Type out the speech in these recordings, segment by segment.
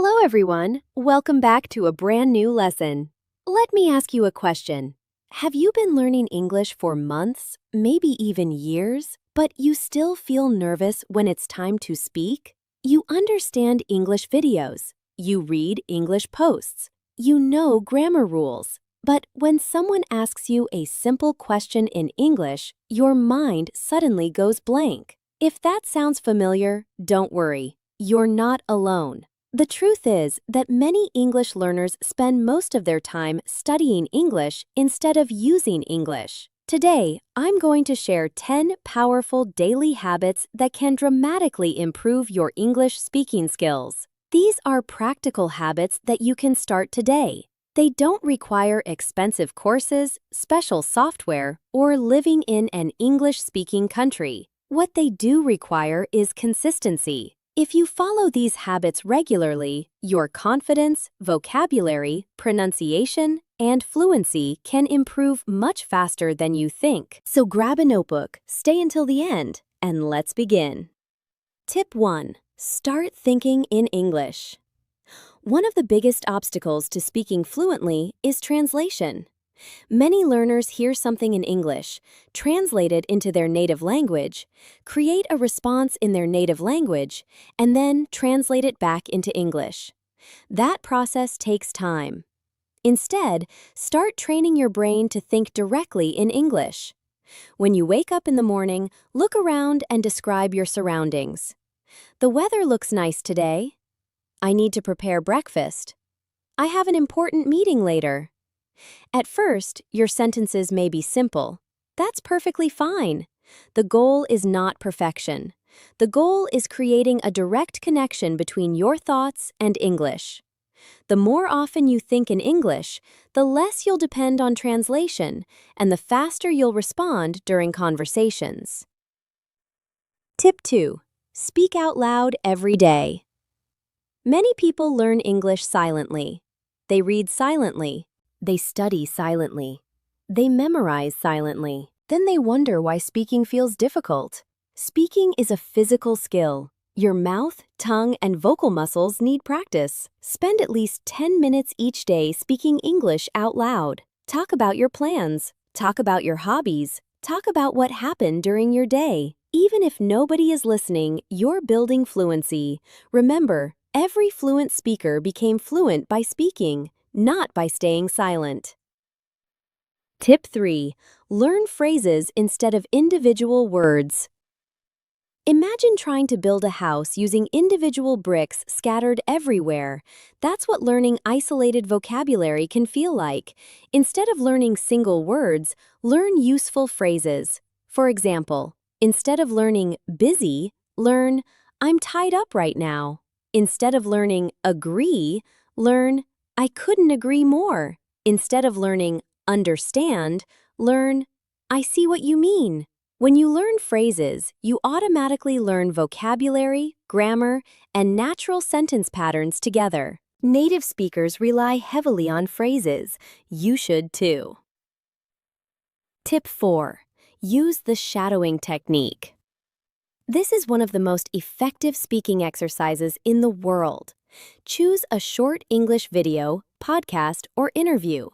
Hello, everyone. Welcome back to a brand new lesson. Let me ask you a question. Have you been learning English for months, maybe even years, but you still feel nervous when it's time to speak? You understand English videos. You read English posts. You know grammar rules. But when someone asks you a simple question in English, your mind suddenly goes blank. If that sounds familiar, don't worry. You're not alone. The truth is that many English learners spend most of their time studying English instead of using English. Today, I'm going to share 10 powerful daily habits that can dramatically improve your English speaking skills. These are practical habits that you can start today. They don't require expensive courses, special software, or living in an English-speaking country. What they do require is consistency. If you follow these habits regularly, your confidence, vocabulary, pronunciation, and fluency can improve much faster than you think. So grab a notebook, stay until the end, and let's begin. Tip 1. Start thinking in English. One of the biggest obstacles to speaking fluently is translation. Many learners hear something in English, translate it into their native language, create a response in their native language, and then translate it back into English. That process takes time. Instead, start training your brain to think directly in English. When you wake up in the morning, look around and describe your surroundings. The weather looks nice today. I need to prepare breakfast. I have an important meeting later. At first, your sentences may be simple. That's perfectly fine. The goal is not perfection. The goal is creating a direct connection between your thoughts and English. The more often you think in English, the less you'll depend on translation, and the faster you'll respond during conversations. Tip 2. Speak out loud every day. Many people learn English silently. They read silently. They study silently. They memorize silently. Then they wonder why speaking feels difficult. Speaking is a physical skill. Your mouth, tongue, and vocal muscles need practice. Spend at least 10 minutes each day speaking English out loud. Talk about your plans. Talk about your hobbies. Talk about what happened during your day. Even if nobody is listening, you're building fluency. Remember, every fluent speaker became fluent by speaking, not by staying silent. Tip 3. Learn phrases instead of individual words. Imagine trying to build a house using individual bricks scattered everywhere. That's what learning isolated vocabulary can feel like. Instead of learning single words, learn useful phrases. For example, instead of learning busy, learn I'm tied up right now. Instead of learning agree, learn I couldn't agree more. Instead of learning understand, learn I see what you mean. When you learn phrases, you automatically learn vocabulary, grammar, and natural sentence patterns together. Native speakers rely heavily on phrases. You should too. Tip 4. Use the shadowing technique. This is one of the most effective speaking exercises in the world. Choose a short English video, podcast, or interview.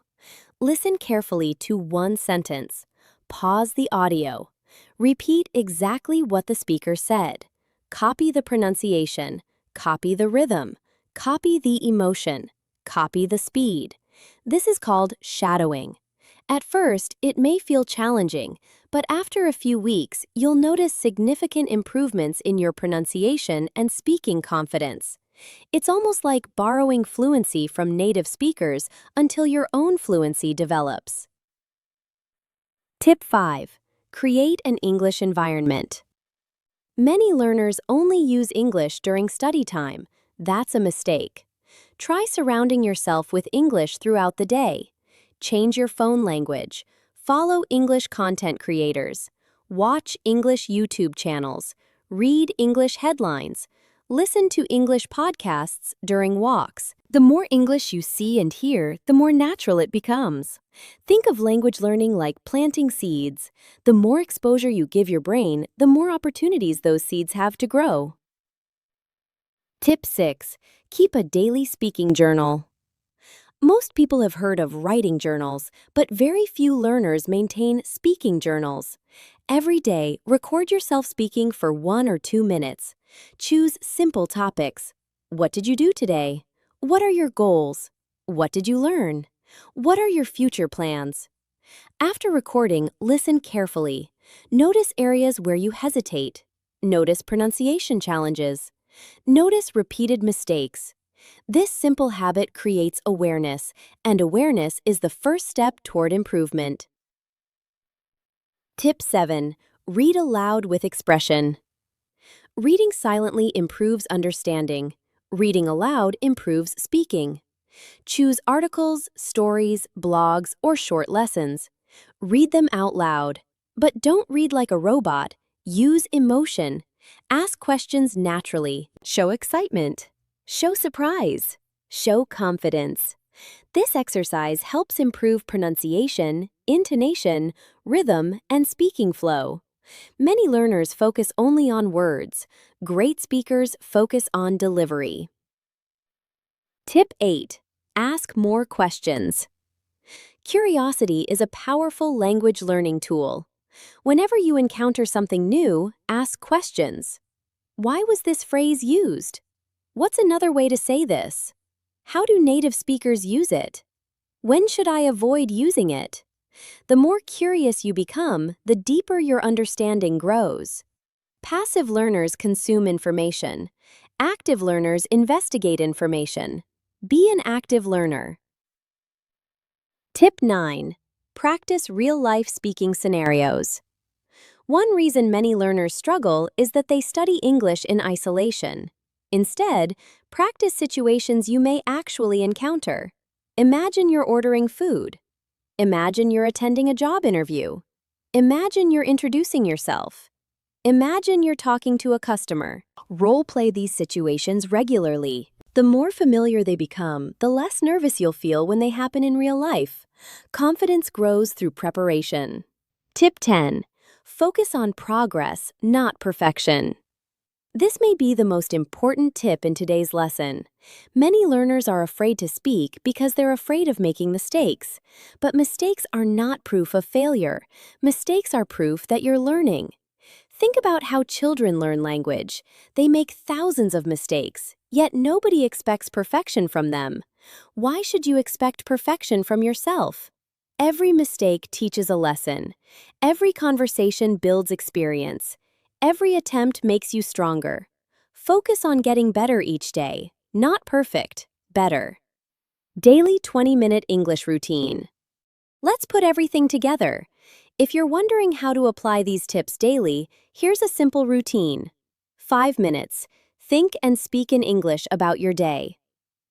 Listen carefully to one sentence. Pause the audio. Repeat exactly what the speaker said. Copy the pronunciation. Copy the rhythm. Copy the emotion. Copy the speed. This is called shadowing. At first, it may feel challenging, but after a few weeks, you'll notice significant improvements in your pronunciation and speaking confidence. It's almost like borrowing fluency from native speakers until your own fluency develops. Tip 5. Create an English environment. Many learners only use English during study time. That's a mistake. Try surrounding yourself with English throughout the day. Change your phone language. Follow English content creators. Watch English YouTube channels. Read English headlines. Listen to English podcasts during walks. The more English you see and hear, the more natural it becomes. Think of language learning like planting seeds. The more exposure you give your brain, the more opportunities those seeds have to grow. Tip 6. Keep a daily speaking journal. Most people have heard of writing journals, but very few learners maintain speaking journals. Every day, record yourself speaking for 1 or 2 minutes. Choose simple topics. What did you do today? What are your goals? What did you learn? What are your future plans? After recording, listen carefully. Notice areas where you hesitate. Notice pronunciation challenges. Notice repeated mistakes. This simple habit creates awareness, and awareness is the first step toward improvement. Tip 7. Read aloud with expression. Reading silently improves understanding. Reading aloud improves speaking. Choose articles, stories, blogs, or short lessons. Read them out loud. But don't read like a robot. Use emotion. Ask questions naturally. Show excitement. Show surprise. Show confidence. This exercise helps improve pronunciation, intonation, rhythm, and speaking flow. Many learners focus only on words. Great speakers focus on delivery. Tip 8. Ask more questions. Curiosity is a powerful language learning tool. Whenever you encounter something new, ask questions. Why was this phrase used? What's another way to say this? How do native speakers use it? When should I avoid using it? The more curious you become, the deeper your understanding grows. Passive learners consume information. Active learners investigate information. Be an active learner. Tip 9. Practice real-life speaking scenarios. One reason many learners struggle is that they study English in isolation. Instead, practice situations you may actually encounter. Imagine you're ordering food. Imagine you're attending a job interview. Imagine you're introducing yourself. Imagine you're talking to a customer. Role-play these situations regularly. The more familiar they become, the less nervous you'll feel when they happen in real life. Confidence grows through preparation. Tip 10. Focus on progress, not perfection. This may be the most important tip in today's lesson. Many learners are afraid to speak because they're afraid of making mistakes. But mistakes are not proof of failure. Mistakes are proof that you're learning. Think about how children learn language. They make thousands of mistakes, yet nobody expects perfection from them. Why should you expect perfection from yourself? Every mistake teaches a lesson. Every conversation builds experience. Every attempt makes you stronger. Focus on getting better each day, not perfect, better. Daily 20-minute English routine. Let's put everything together. If you're wondering how to apply these tips daily, here's a simple routine. 5 minutes. Think and speak in English about your day.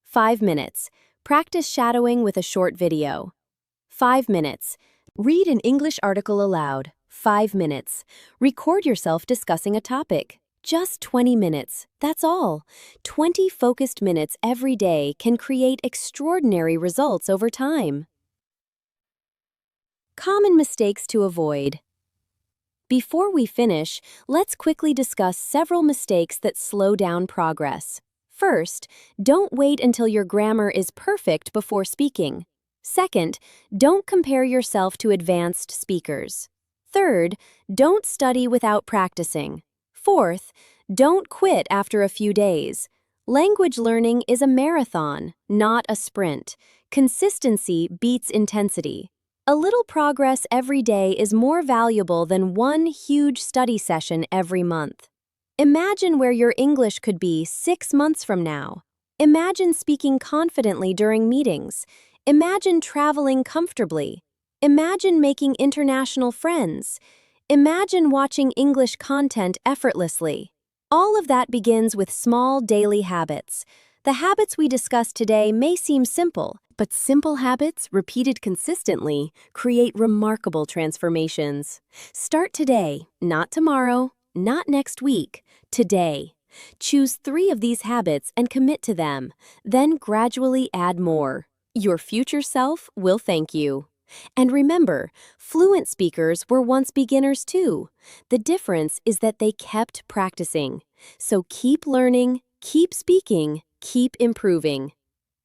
5 minutes. Practice shadowing with a short video. 5 minutes. Read an English article aloud. 5 minutes. Record yourself discussing a topic. Just 20 minutes. That's all. 20 focused minutes every day can create extraordinary results over time. Common mistakes to avoid. Before we finish, let's quickly discuss several mistakes that slow down progress. First, don't wait until your grammar is perfect before speaking. Second, don't compare yourself to advanced speakers. Third, don't study without practicing. Fourth, don't quit after a few days. Language learning is a marathon, not a sprint. Consistency beats intensity. A little progress every day is more valuable than one huge study session every month. Imagine where your English could be 6 months from now. Imagine speaking confidently during meetings. Imagine traveling comfortably. Imagine making international friends. Imagine watching English content effortlessly. All of that begins with small daily habits. The habits we discussed today may seem simple, but simple habits, repeated consistently, create remarkable transformations. Start today, not tomorrow, not next week, today. Choose 3 of these habits and commit to them, then gradually add more. Your future self will thank you. And remember, fluent speakers were once beginners too. The difference is that they kept practicing. So keep learning, Keep speaking, keep improving.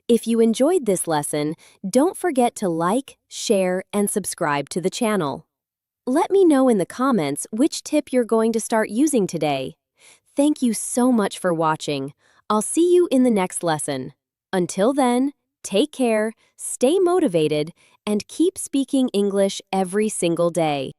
If you enjoyed this lesson, don't forget to like, share, and subscribe to the channel. Let me know in the comments which tip you're going to start using today. Thank you so much for watching. I'll see you in the next lesson. Until then, take care, stay motivated, and keep speaking English every single day.